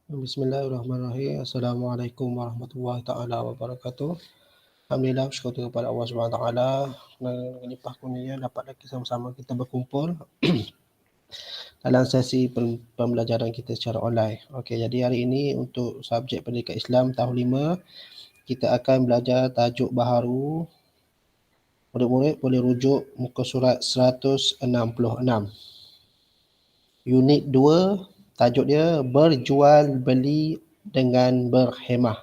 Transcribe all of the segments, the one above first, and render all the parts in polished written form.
Bismillahirrahmanirrahim. Assalamualaikum warahmatullahi taala wabarakatuh. Alhamdulillah, bersyukur kepada Allah Subhanahu Wa Taala dengan limpah kurnia dapat lagi sama-sama kita berkumpul dalam sesi pembelajaran kita secara online. Okey, jadi hari ini untuk subjek pendidikan Islam tahun 5 kita akan belajar tajuk baharu. Murid-murid boleh rujuk muka surat 166. Unit 2, tajuk dia berjual beli dengan berhemah.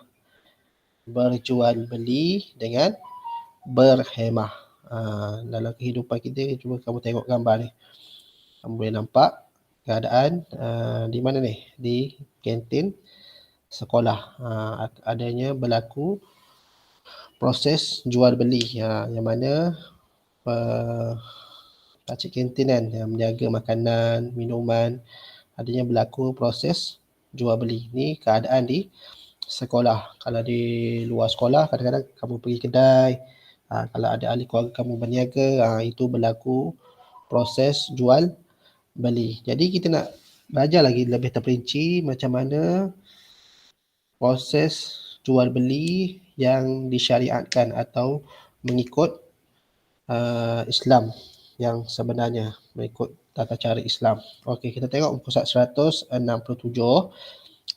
Berjual beli dengan berhemah. Dalam kehidupan kita, cuba kamu tengok gambar ni. Kamu boleh nampak keadaan di mana ni? Di kantin sekolah. Adanya berlaku proses jual beli yang mana pakcik kantin kan yang menjaga makanan, minuman, adanya berlaku proses jual beli. Ni keadaan di sekolah. Kalau di luar sekolah, kadang-kadang kamu pergi kedai, kalau ada ahli keluarga kamu berniaga, itu berlaku proses jual beli. Jadi kita nak belajar lagi lebih terperinci macam mana proses jual beli yang disyariatkan atau mengikut Islam yang sebenarnya, mengikut tata cara Islam. Okey, kita tengok muka surat 167.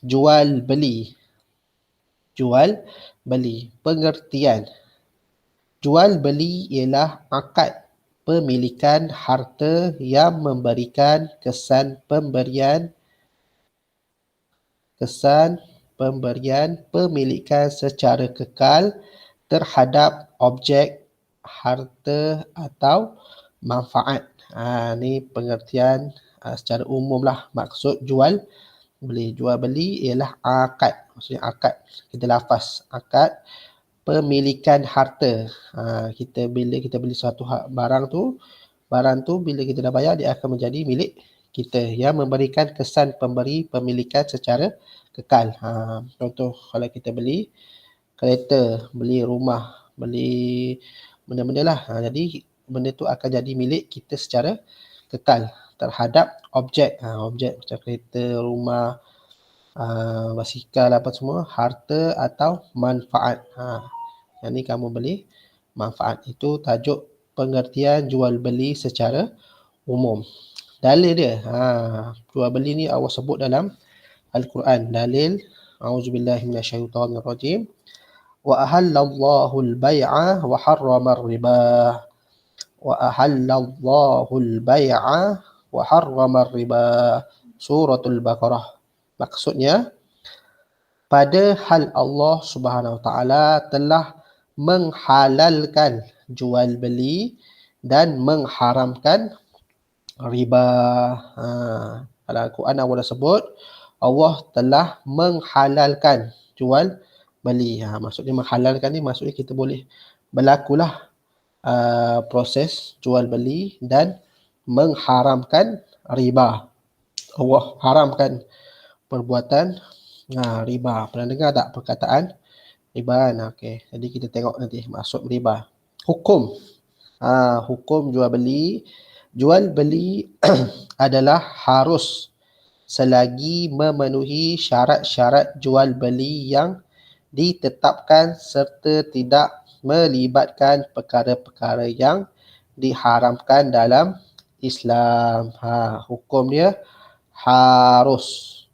Jual beli. Jual beli. Pengertian. Jual beli ialah akad pemilikan harta yang memberikan kesan pemberian pemilikan secara kekal terhadap objek, harta atau manfaat. Ni pengertian secara umum lah maksud jual beli. Jual beli ialah akad. Maksudnya akad. Kita lafaz akad pemilikan harta. Bila kita beli satu barang tu bila kita dah bayar dia akan menjadi milik kita yang memberikan kesan pemberi pemilikan secara kekal. Contoh kalau kita beli kereta, beli rumah, beli benda-benda lah. Jadi benda tu akan jadi milik kita secara kekal terhadap objek. Objek macam kereta, rumah, basikal apa semua, harta atau manfaat. Yang ni kamu beli manfaat. Itu tajuk pengertian jual beli secara umum. Dalil dia, jual beli ni Allah sebut dalam Al-Quran. Dalil, A'udzubillahi minasyaitonirrajim. Wa ahallallahu al-bai'a wa harrama ar-riba. Wa ahallallahu al-bai'a wa harrama ar-riba. Suratul Baqarah. Maksudnya, padahal Allah Subhanahu Wa Taala telah menghalalkan jual beli dan mengharamkan riba. Dalam Al-Quran Allah sebut Allah telah menghalalkan jual beli. Maksudnya menghalalkan ni maksudnya kita boleh berlakulah proses jual beli dan mengharamkan riba. Allah haramkan perbuatan riba. Pernah dengar tak perkataan riba kan? Okey, jadi kita tengok nanti maksud riba. Hukum. Hukum jual beli. Jual beli adalah harus selagi memenuhi syarat-syarat jual beli yang ditetapkan serta tidak melibatkan perkara-perkara yang diharamkan dalam Islam. Hukum dia harus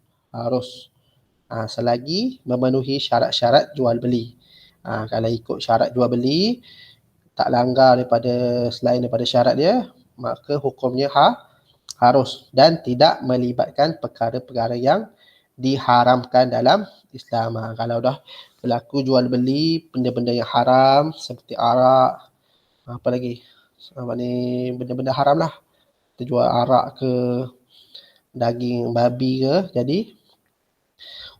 selagi memenuhi syarat-syarat jual beli. Kalau ikut syarat jual beli, tak langgar selain daripada syarat dia, maka hukumnya harus dan tidak melibatkan perkara-perkara yang diharamkan dalam Islam. Kalau dah berlaku jual beli benda-benda yang haram seperti arak, apa lagi? Benda-benda haram lah. Kita jual arak ke, daging babi ke, jadi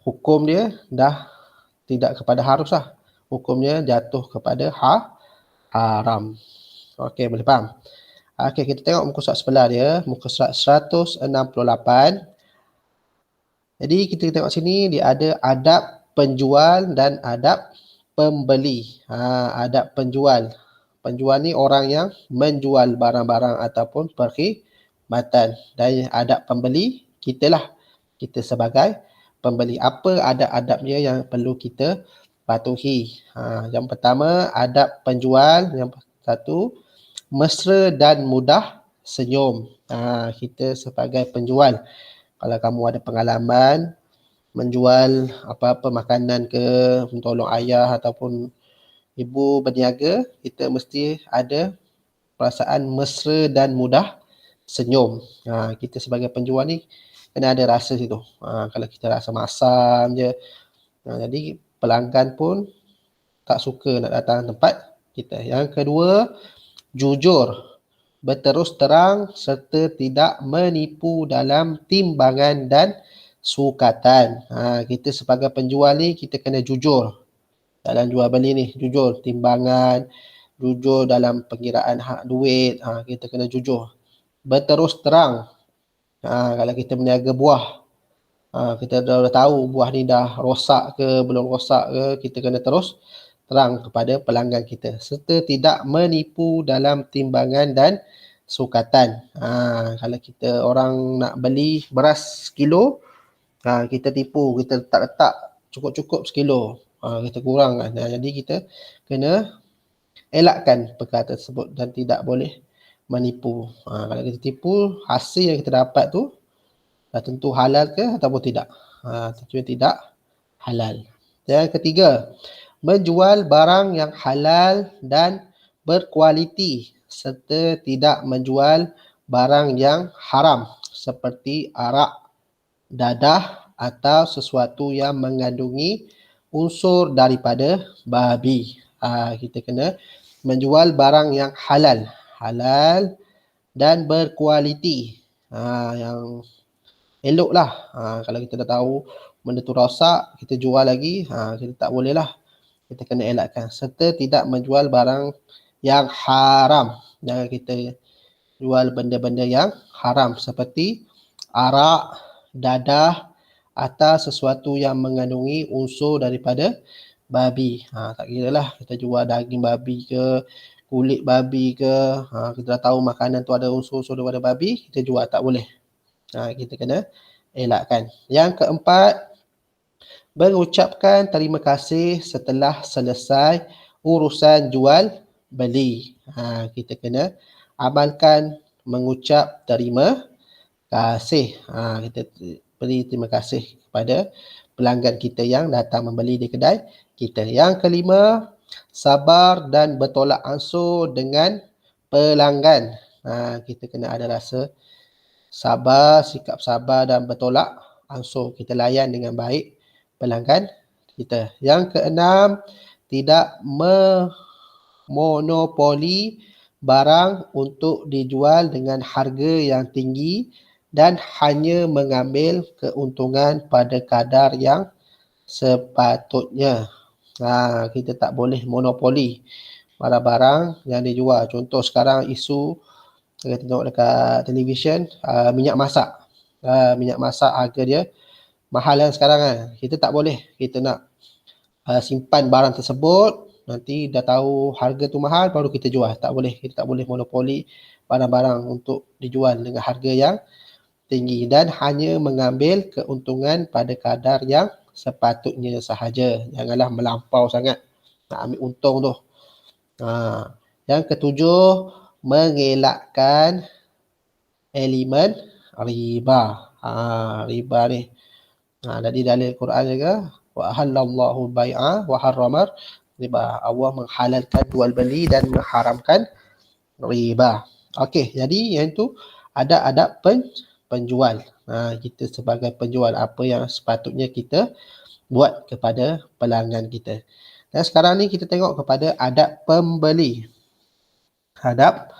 hukum dia dah tidak kepada harus lah. Hukumnya jatuh kepada haram. Okey, boleh faham? Okey, kita tengok muka surat sebelah dia, muka surat 168. Jadi kita tengok sini dia ada adab penjual dan adab pembeli. Adab penjual. Penjual ni orang yang menjual barang-barang ataupun perkhidmatan. Dan adab pembeli, kita sebagai pembeli. Apa adab-adabnya yang perlu kita patuhi? Yang pertama, adab penjual. Yang satu, mesra dan mudah senyum. Kita sebagai penjual, kalau kamu ada pengalaman menjual apa-apa makanan ke, tolong ayah ataupun ibu berniaga, kita mesti ada perasaan mesra dan mudah senyum. Kita sebagai penjual ni kena ada rasa situ. Kalau kita rasa masam je, jadi pelanggan pun tak suka nak datang tempat kita. Yang kedua, jujur, berterus terang serta tidak menipu dalam timbangan dan sukatan. Kita sebagai penjual ni kita kena jujur dalam jual beli ni, jujur timbangan, jujur dalam pengiraan hak duit, kita kena jujur. Berterus terang, kalau kita berniaga buah, kita dah tahu buah ni dah rosak ke belum rosak ke, kita kena terus terang kepada pelanggan kita, serta tidak menipu dalam timbangan dan sukatan. Kalau kita orang nak beli beras sekilo, kita tipu, kita letak cukup-cukup sekilo, kita kurangkan. Jadi kita kena elakkan perkara tersebut dan tidak boleh menipu. Kalau kita tipu, hasil yang kita dapat tu dah tentu halal ke ataupun tidak. Tentunya tidak halal. Yang ketiga, menjual barang yang halal dan berkualiti serta tidak menjual barang yang haram seperti arak, dadah atau sesuatu yang mengandungi unsur daripada babi. Kita kena menjual barang yang halal dan berkualiti. Yang elok lah. Kalau kita dah tahu benda tu rosak, kita jual lagi, kita tak boleh lah. Kita kena elakkan. Serta tidak menjual barang yang haram. Jangan kita jual benda-benda yang haram seperti arak, dadah atau sesuatu yang mengandungi unsur daripada babi. Tak kira lah kita jual daging babi ke, kulit babi ke, kita dah tahu makanan tu ada unsur-unsur daripada babi, kita jual, tak boleh. Kita kena elakkan. Yang keempat, mengucapkan terima kasih setelah selesai urusan jual beli. Kita kena amalkan mengucap terima kasih. Kita beri terima kasih kepada pelanggan kita yang datang membeli di kedai kita. Yang kelima, sabar dan bertolak ansur dengan pelanggan. Kita kena ada rasa sabar, sikap sabar dan bertolak ansur. Kita layan dengan baik pelanggan kita. Yang keenam, tidak memonopoli barang untuk dijual dengan harga yang tinggi dan hanya mengambil keuntungan pada kadar yang sepatutnya. Kita tak boleh monopoli barang-barang yang dijual. Contoh sekarang isu kita tengok dekat televisyen, minyak masak. Minyak masak harga dia mahal kan sekarang kan. Kita tak boleh. Kita nak simpan barang tersebut, nanti dah tahu harga tu mahal baru kita jual. Tak boleh. Kita tak boleh monopoli barang-barang untuk dijual dengan harga yang tinggi dan hanya mengambil keuntungan pada kadar yang sepatutnya sahaja. Janganlah melampau sangat nak ambil untung tu. Yang ketujuh, mengelakkan elemen riba. Riba ni. Jadi dalil Quran juga, wa halallahu bai'a wa harramar riba. Allah menghalalkan jual beli dan mengharamkan riba. Okey, jadi yang tu ada adab penjual. Kita sebagai penjual, apa yang sepatutnya kita buat kepada pelanggan kita. Dan sekarang ni kita tengok kepada adab pembeli. Adab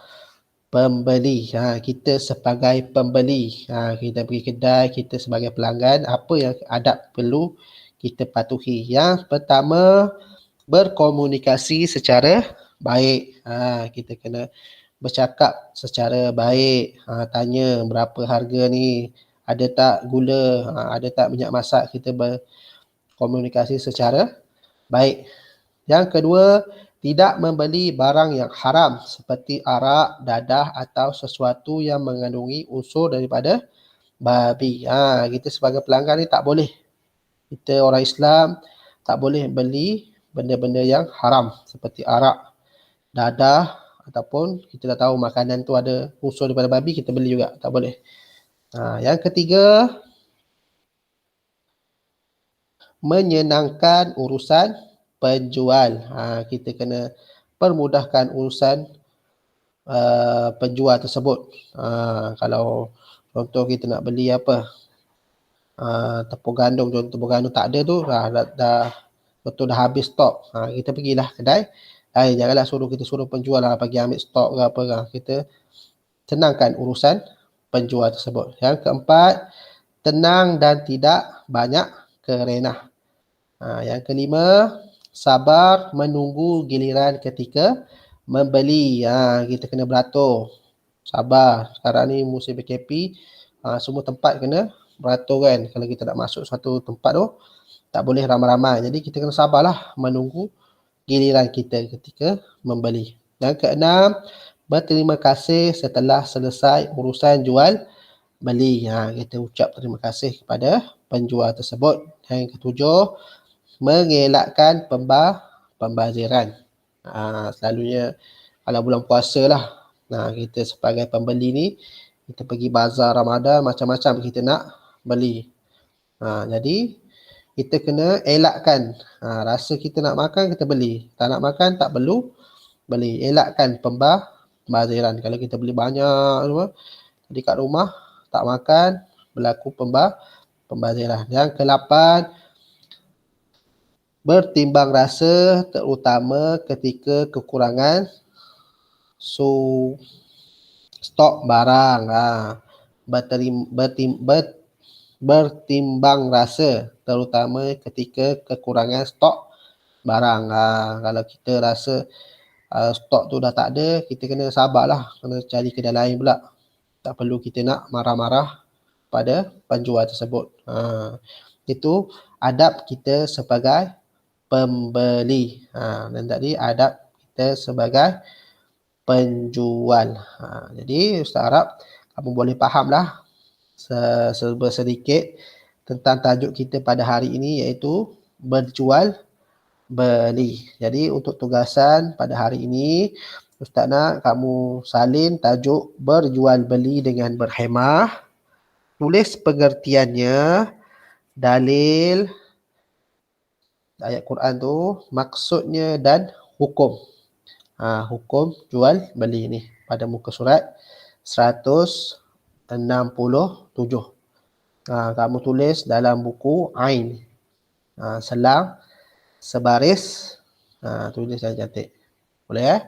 pembeli. Kita sebagai pembeli, kita pergi kedai, kita sebagai pelanggan, apa yang adab perlu kita patuhi? Yang pertama, berkomunikasi secara baik. Kita kena bercakap secara baik. Tanya berapa harga ni, ada tak gula, ada tak minyak masak. Kita berkomunikasi secara baik. Yang kedua, tidak membeli barang yang haram seperti arak, dadah atau sesuatu yang mengandungi unsur daripada babi. Kita sebagai pelanggan ni tak boleh Kita orang Islam tak boleh beli benda-benda yang haram seperti arak, dadah ataupun kita dah tahu makanan tu ada unsur daripada babi, kita beli juga, tak boleh. Yang ketiga, menyenangkan urusan penjual. Kita kena permudahkan urusan penjual tersebut. Kalau contoh kita nak beli apa, tepung gandum, contoh tepung gandum tak ada tu, dah betul dah habis stok. Kita pergilah kedai. Janganlah kita suruh penjual pergi ambil stok ke apa ke. Kita senangkan urusan penjual tersebut. Yang keempat, tenang dan tidak banyak kerenah. Yang kelima, sabar menunggu giliran ketika membeli. Kita kena beratur, sabar. Sekarang ni musim PKP, semua tempat kena beratur kan. Kalau kita nak masuk suatu tempat tu, tak boleh ramai-ramai. Jadi kita kena sabarlah menunggu giliran kita ketika membeli. Yang keenam, berterima kasih setelah selesai urusan jual beli. Kita ucap terima kasih kepada penjual tersebut. Yang ketujuh, mengelakkan pembaziran. Selalunya kalau bulan puasa lah, kita sebagai pembeli ni, kita pergi bazar Ramadan, macam-macam kita nak beli. Jadi kita kena elakkan, rasa kita nak makan kita beli, tak nak makan tak perlu beli. Elakkan pembaziran. Kalau kita beli banyak semua, jadi kat rumah tak makan, berlaku pembaziran. Yang ke-8, bertimbang rasa terutama ketika kekurangan stok barang. Bertimbang rasa terutama ketika kekurangan stok barang. Kalau kita rasa stok tu dah tak ada, kita kena sabarlah, kena cari kedai lain pula. Tak perlu kita nak marah-marah pada penjual tersebut. Itu adab kita sebagai pembeli. Dan tadi adab kita sebagai penjual. Jadi Ustaz harap kamu boleh fahamlah sedikit tentang tajuk kita pada hari ini, iaitu berjual beli. Jadi untuk tugasan pada hari ini, Ustaz nak kamu salin tajuk berjual beli dengan berhemah, tulis pengertiannya, dalil ayat Quran tu, maksudnya dan hukum. Hukum jual beli ni pada muka surat 167. Kamu tulis dalam buku Ain. Selang sebaris, tulis yang cantik. Boleh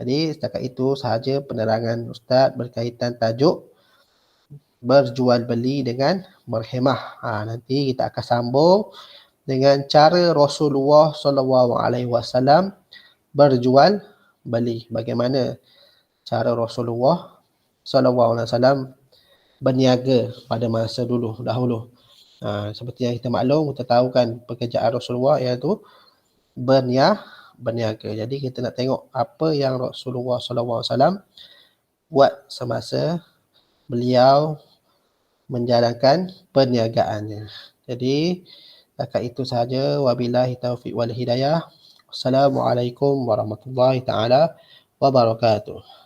Jadi setakat itu sahaja penerangan Ustaz berkaitan tajuk berjual beli dengan berhemah. Nanti kita akan sambung dengan cara Rasulullah SAW berjual beli. Bagaimana cara Rasulullah SAW berniaga pada masa dahulu. Seperti yang kita maklum, kita tahu kan pekerjaan Rasulullah iaitu berniaga. Jadi kita nak tengok apa yang Rasulullah SAW buat semasa beliau menjalankan perniagaannya. Jadi setakat itu sahaja. Wabillahi taufiq wal hidayah. Assalamualaikum warahmatullahi taala wabarakatuh.